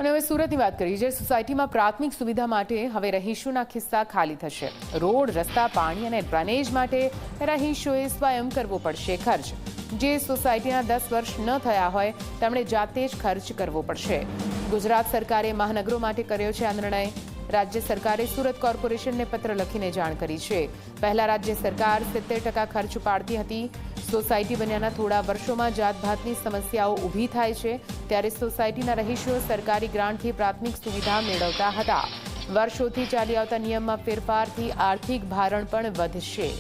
અને હવે સુરતની વાત કરીએ, જે સોસાયટીમાં પ્રાથમિક સુવિધા માટે હવે રહીશોના ખિસ્સા ખાલી થશે। રોડ, રસ્તા, પાણી અને ડ્રેનેજ માટે રહીશોએ સ્વયં કરવો પડશે ખર્ચ। જે સોસાયટીના 10 વર્ષ ન થયા હોય તેમણે જાતે જ ખર્ચ કરવો પડશે। ગુજરાત સરકારે મહાનગરો માટે કર્યો છે આ નિર્ણય। રાજ્ય સરકારે સુરત કોર્પોરેશનને પત્ર લખીને જાણ કરી છે। પહેલા રાજ્ય સરકાર 70% ખર્ચ ઉપાડતી હતી। સોસાયટી બન્યાના થોડા વર્ષોમાં જાતભાતની સમસ્યાઓ ઊભી થાય છે, ત્યારે સોસાયટીના રહીશો સરકારી ગ્રાન્ટથી પ્રાથમિક સુવિધા મેળવતા હતા। વર્ષોથી ચાલી આવતા નિયમમાં ફેરફારથી આર્થિક ભારણ પણ વધશે।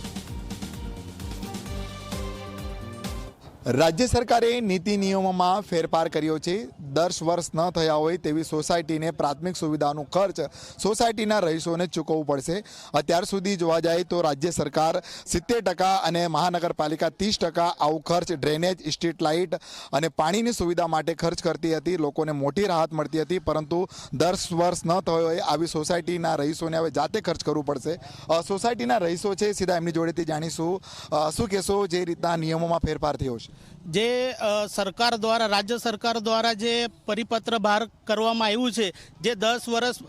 राज्य सरकारे नीति नियमों में फेरफार कर्यो छे। 10 वर्ष न थया होय तेवी सोसायटी ने प्राथमिक सुविधानो खर्च सोसायटी रहीशोने चूकववू पड़शे। अत्यार सुधी जोवा जाए तो राज्य सरकार 70% अने महानगरपालिका 30% आवो खर्च ड्रेनेज, स्ट्रीट लाइट अने पाणीनी सुविधा माटे खर्च करती हती। लोकोने मोटी राहत मळती हती, परंतु 10 वर्ष न थयो होय आवी सोसायटीना रहीशोने हवे जाते खर्च करवू पड़शे। सोसायटीना रहीशो छे, सीधा एमनी जोडेथी जाणीशुं शुं कहेशो जे रीतना नियमोमां फेरफार थयो छे। जे सरकार द्वारा राज्य सरकार द्वारा जे परिपत्र बहार करवामां आव्युं छे, जे 10 वर्ष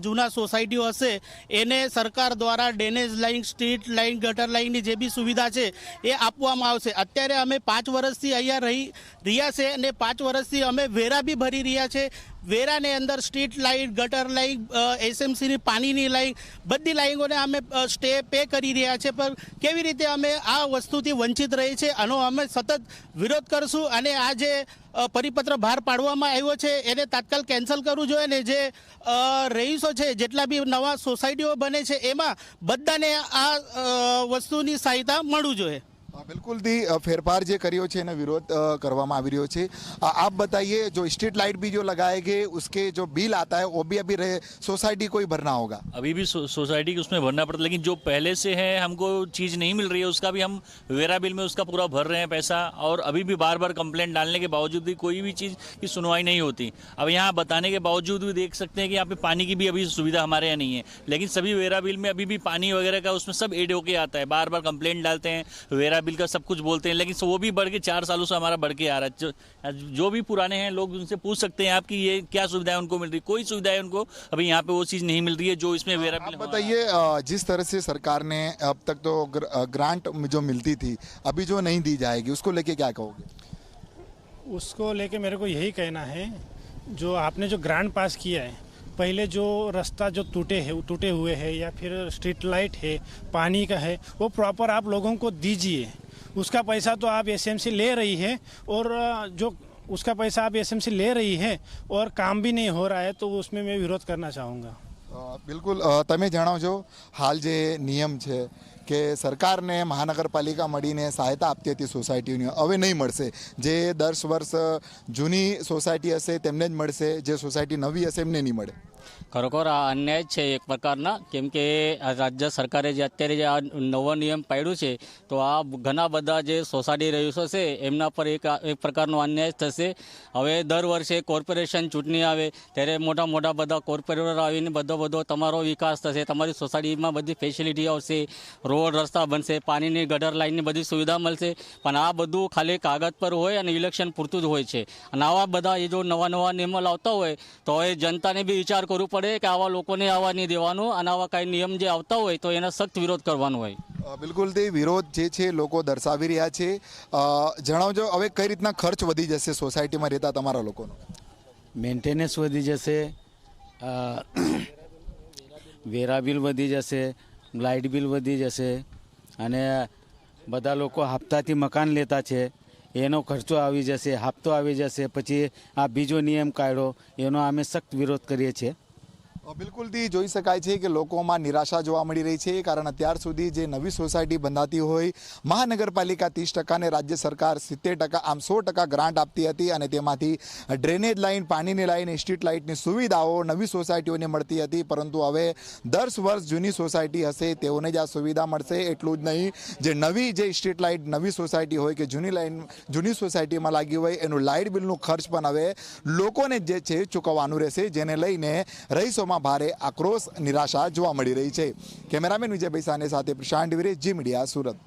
जूना सोसायटीओ हशे एने सरकार द्वारा drainage line, street line, gutter लाइननी जे बी सुविधा छे ए आपवामां आवशे। अत्यारे अमे 5 वर्षथी अहींया रह्या छे अने 5 वर्षथी अमे वेरा बी भरी रह्या छे। वेराने अंदर street light, gutter line, SMC पानी लाइन, बधी लाइनोने अमे स्टे पे करी रह्या छे, पर केवी रीते अमे आ वस्तुथी वंचित रही छे आनो अमे सतत विरोध करशुं अने आ जे परिपत्र बहार पाडवामां आव्यो छे एने तात्काल केन्सल करवुं जोईए ने जे रहीशो छे जेटला बी नवा सोसायटीओ बने छे एमां बधाने आ वस्तुनी सहायता मळवुं जोईए। बिल्कुल थी फेरफार जो करियो छे एनो विरोध करवामां आवी रह्यो छे। आप बताइए, जो स्ट्रीट लाइट भी जो लगाए गए उसके जो बिल आता है वो भी अभी सोसाइटी को ही भरना होगा? अभी भी सोसाइटी को उसमें भरना पड़ता है, लेकिन जो पहले से है हमको चीज़ नहीं मिल रही है उसका भी हम वेरा बिल में उसका पूरा भर रहे हैं पैसा, और अभी भी बार बार कंप्लेंट डालने के बावजूद भी कोई भी चीज़ की सुनवाई नहीं होती। अब यहाँ बताने के बावजूद भी देख सकते हैं कि यहाँ पे पानी की भी अभी सुविधा हमारे यहाँ नहीं है, लेकिन सभी वेरा बिल में अभी भी पानी वगैरह का उसमें सब एड होके आता है। बार बार कंप्लेंट डालते हैं, वेरा बिल का सब कुछ बोलते हैं, लेकिन वो भी बढ़ के 4 सालों से हमारा बढ़ के आ रहा है। जो भी पुराने हैं लोग उनसे पूछ सकते हैं आप कि ये क्या सुविधाएं उनको मिल रही, कोई सुविधाएं उनको अभी यहाँ पे वो चीज़ नहीं मिल रही है जो इसमें वेरा बिल। बताइए, जिस तरह से सरकार ने अब तक तो ग्रांट जो मिलती थी अभी जो नहीं दी जाएगी उसको लेके क्या कहोगे? उसको लेके मेरे को यही कहना है, जो आपने जो ग्रांट पास किया है, पहले जो रास्ता जो टूटे हुए है या फिर स्ट्रीट लाइट है, पानी का है, वो प्रॉपर आप लोगों को दीजिए। उसका पैसा तो आप एसएमसी ले रही है, और जो उसका पैसा आप एसएमसी ले रही है और काम भी नहीं हो रहा है, तो उसमें मैं विरोध करना चाहूँगा। बिल्कुल तमे जणावजो, हाल जे नियम छे કે સરકારને મહાનગરપાલિકા મળીને સહાયતા આપતી હતી સોસાયટીની, હવે નહીં મળશે। જે 10 વર્ષ જૂની સોસાયટી હશે તેમને જ મળશે, જે સોસાયટી નવી હશે એમને નહીં મળે। ખરેખર આ અન્યાય છે એક પ્રકારના, કેમ કે રાજ્ય સરકારે જે અત્યારે જે આ નવો નિયમ પાડ્યો છે તો આ ઘણા બધા જે સોસાયટી રહીશો છે એમના પર એક પ્રકારનો અન્યાય થશે। હવે દર વર્ષે કોર્પોરેશન ચૂંટણી આવે ત્યારે મોટા મોટા બધા કોર્પોરેટર આવીને બધો તમારો વિકાસ થશે, તમારી સોસાયટીમાં બધી ફેસિલિટી આવશે, રોડ રસ્તા બનશે, પાણીની ગટર લાઇનની બધી સુવિધા મળશે, પણ આ બધું ખાલી કાગળ પર હોય અને ઇલેક્શન પૂરતું જ હોય છે। અને આવા બધા એ જો નવા નિયમો લાવતા હોય તો હવે જનતાને બી વિચાર કરવું પડે કે આવા લોકોને આવવા નહીં દેવાનું, અને આવા કાંઈ નિયમ જે આવતા હોય તો એનો સખ્ત વિરોધ કરવાનો હોય। બિલકુલ તે વિરોધ જે છે લોકો દર્શાવી રહ્યા છે। જણાવજો, હવે કઈ રીતના ખર્ચ વધી જશે સોસાયટીમાં રહેતા તમારા લોકોનો? મેન્ટેનન્સ વધી જશે, વેરા બિલ વધી જશે, લાઇટ બિલ વધી જશે, અને બધા લોકો હપ્તાથી મકાન લેતા છે એનો ખર્ચો આવી જશે, હપ્તો આવી જશે। પછી આ બીજો નિયમ કાઢ્યો એનો અમે સખ્ત વિરોધ કરીએ છીએ। બિલકુલથી જોઈ શકાય છે કે લોકોમાં નિરાશા જોવા મળી રહી છે, કારણ અત્યાર સુધી જે નવી સોસાયટી બંધાતી હોય મહાનગરપાલિકા 30% અને રાજ્ય સરકાર 70%, આમ 100% ગ્રાન્ટ આપતી હતી, અને તેમાંથી ડ્રેનેજ લાઇન, પાણીની લાઇન, સ્ટ્રીટ લાઇટની સુવિધાઓ નવી સોસાયટીઓને મળતી હતી, પરંતુ હવે 10 વર્ષ જૂની સોસાયટી હશે તેઓને જ આ સુવિધા મળશે। એટલું જ નહીં, જે નવી જે સ્ટ્રીટ લાઇટ નવી સોસાયટી હોય કે જૂની સોસાયટીમાં લાગી હોય એનું લાઇટ બિલનું ખર્ચ પણ હવે લોકોને જે છે ચૂકવવાનું રહેશે, જેને લઈને રહીશોમાં ભારે આક્રોશ, નિરાશા જોવા મળી રહી છે। કેમેરામેન વિજય ભૈસાને સાથે પ્રશાંત ડિવરે, જી મીડિયા, સુરત।